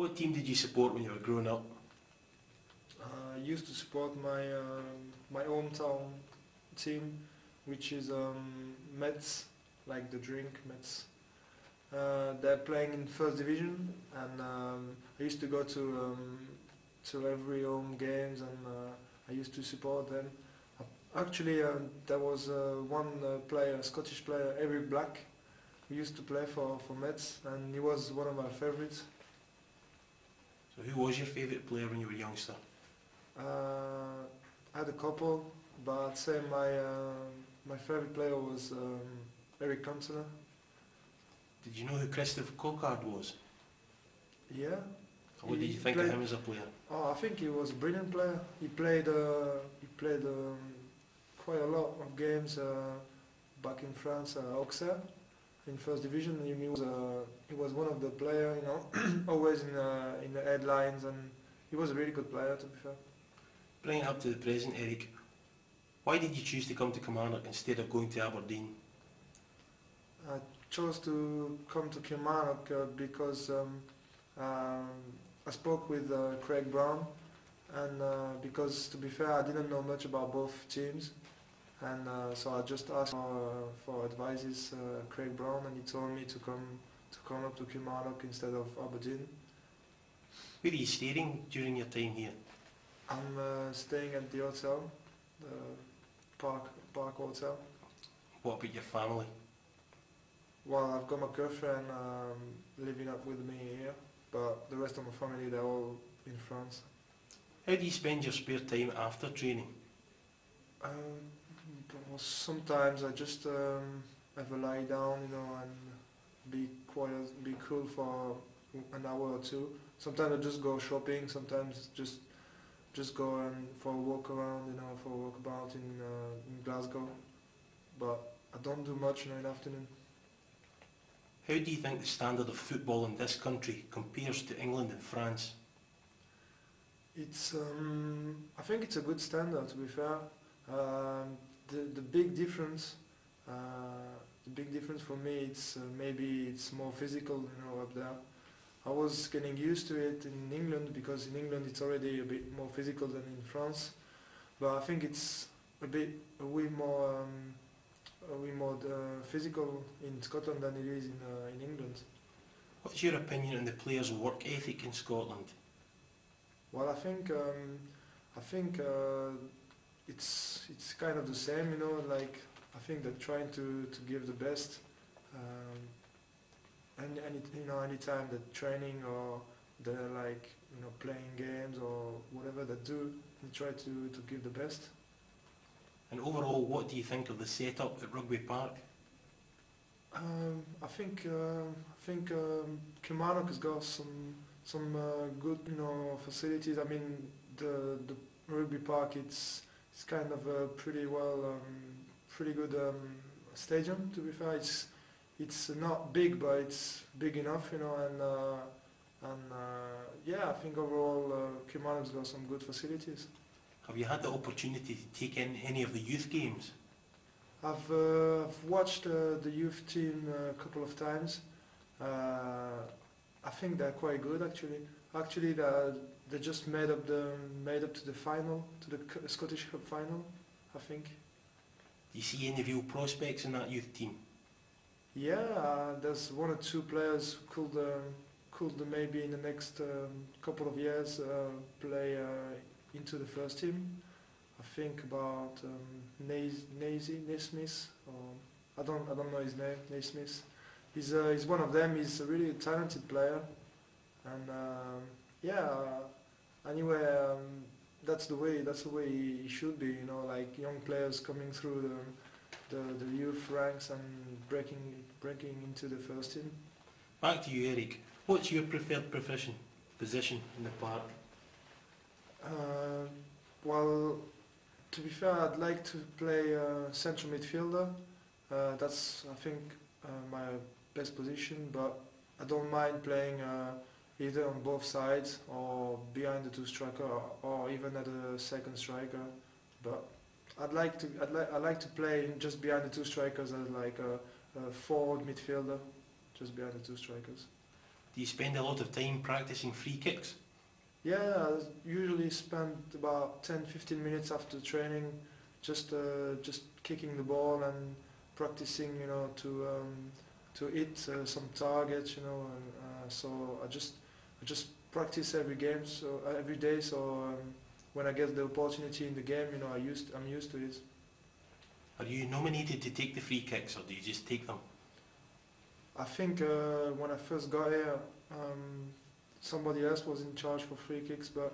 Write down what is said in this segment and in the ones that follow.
What team did you support when you were growing up? I used to support my hometown team, which is Mets, like the drink Mets. They're playing in first division, and I used to go to every home games, and I used to support them. Actually, there was one player, a Scottish player, Eric Black, who used to play for Mets, and he was one of my favourites. So who was your favourite player when you were a youngster? I had a couple, but I'd say my favourite player was Eric Skora. Did you know who Christopher Cockard was? Yeah. Or what did you think of him as a player? Oh, I think he was a brilliant player. He played quite a lot of games back in France, Auxerre, in first division. He was one of the players, you know, always in the headlines, and he was a really good player, to be fair. Bring it up to the present, Eric. Why did you choose to come to Kilmarnock instead of going to Aberdeen? I chose to come to Kilmarnock because I spoke with Craig Brown, and because, to be fair, I didn't know much about both teams, and so I just asked for advices, Craig Brown, and he told me to come up to Kilmarnock instead of Aberdeen. Where are you staying during your time here? I'm staying at the hotel, the Park Hotel. What about your family? Well, I've got my girlfriend living up with me here, but the rest of my family, they're all in France. How do you spend your spare time after training? Well, sometimes I just have a lie down, you know, and be quiet, be cool for an hour or two. Sometimes I just go shopping. Sometimes just go and for a walk around, you know, for a walk about in Glasgow. But I don't do much, you know, in the afternoon. How do you think the standard of football in this country compares to England and France? It's I think it's a good standard, to be fair. The big difference, for me, it's maybe it's more physical, you know, up there. I was getting used to it in England because in England it's already a bit more physical than in France, but I think it's a way more physical in Scotland than it is in England. What's your opinion on the players' work ethic in Scotland? Well, I think it's kind of the same, you know. Like, I think they're trying to give the best. Anytime they're training or they're like, you know, playing games or whatever they do, they try to give the best. And overall, what do you think of the setup at Rugby Park? I think Kilmarnock has got some good, you know, facilities. I mean, the Rugby Park, it's kind of a pretty good stadium, to be fair. It's not big, but it's big enough, you know, and yeah, I think overall Kilmarnock's got some good facilities. Have you had the opportunity to take in any of the youth games? I've watched the youth team a couple of times. I think they're quite good, actually. Actually, they just made up to the final, to the Scottish Cup final, I think. Do you see any real prospects in that youth team? Yeah, there's one or two players who could maybe in the next couple of years play into the first team. I think about Naismith, or I don't know his name. Naismith. He's one of them. He's a really talented player, and yeah. Anyway, that's the way he should be. You know, like young players coming through the youth ranks and breaking into the first team. Back to you, Eric. What's your preferred position in the park? Well, to be fair, I'd like to play central midfielder. That's, I think, my best position, but I don't mind playing either on both sides or behind the two striker or even at the second striker. But I like to play just behind the two strikers as like a forward midfielder, just behind the two strikers. Do you spend a lot of time practicing free kicks? Yeah, I usually spend about 10-15 minutes after training just kicking the ball and practicing, to hit some targets, and so I just practice every game, so every day. So when I get the opportunity in the game, I'm used to it. Are you nominated to take the free kicks, or do you just take them? I think when I first got here, somebody else was in charge for free kicks, but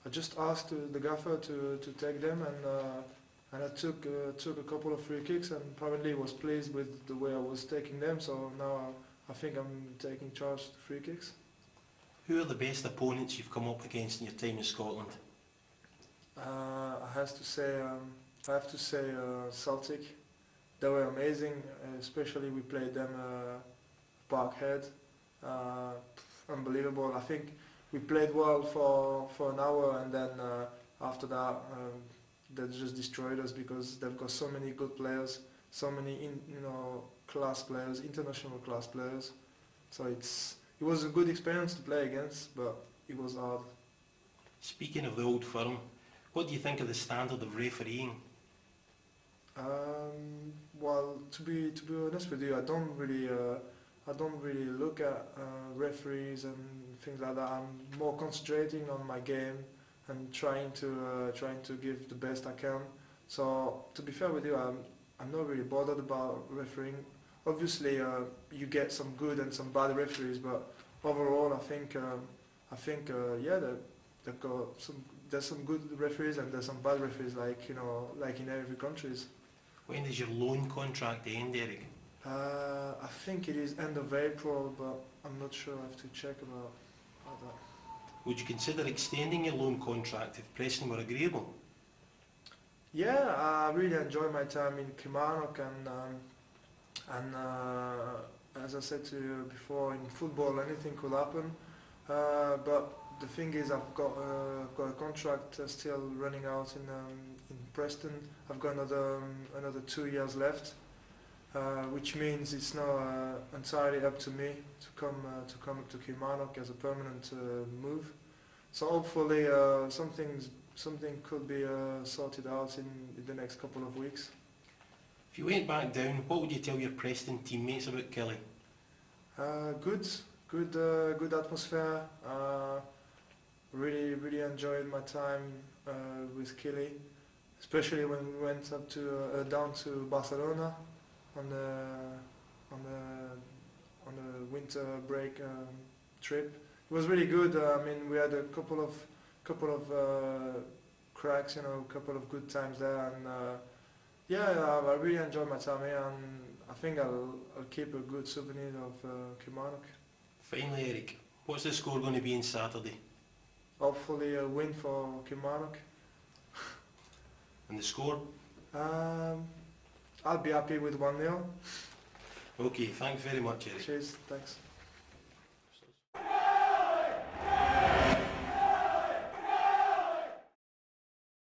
I just asked the gaffer to take them, and I took a couple of free kicks, and apparently was pleased with the way I was taking them. So now I think I'm taking charge of the free kicks. Who are the best opponents you've come up against in your time in Scotland? I have to say Celtic. They were amazing, especially we played them Parkhead. Unbelievable. I think we played well for an hour, and then after that they just destroyed us because they've got so many good players, so many class players, international class players. So it was a good experience to play against, but it was hard. Speaking of the old firm, what do you think of the standard of refereeing? Well, to be honest with you, I don't really look at referees and things like that. I'm more concentrating on my game and trying to give the best I can. So to be fair with you, I'm not really bothered about refereeing. Obviously, you get some good and some bad referees, but overall, I think yeah, they've got there's some good referees and there's some bad referees, like in every countries. When does your loan contract end, Eric? I think it is end of April, but I'm not sure. I have to check about that. Would you consider extending your loan contract if Preston were agreeable? Yeah, I really enjoy my time in Kilmarnock, and as I said to you before, in football anything could happen. But the thing is, I've got a contract still running out in Preston. I've got another 2 years left, which means it's now entirely up to me to come to Kilmarnock as a permanent move. So hopefully something could be sorted out in the next couple of weeks. If you went back down, what would you tell your Preston teammates about Killie? Good atmosphere. Really enjoyed my time with Killie, especially when we went down to Barcelona on the winter break trip. It was really good. I mean, we had a couple of cracks, a couple of good times there, and yeah, I really enjoyed my time here, and I think I'll keep a good souvenir of Kilmarnock. Finally, Eric, what's the score going to be on Saturday? Hopefully a win for Kilmarnock. And the score? I'll be happy with 1-0. Okay, thanks very much, Eric. Cheers, thanks.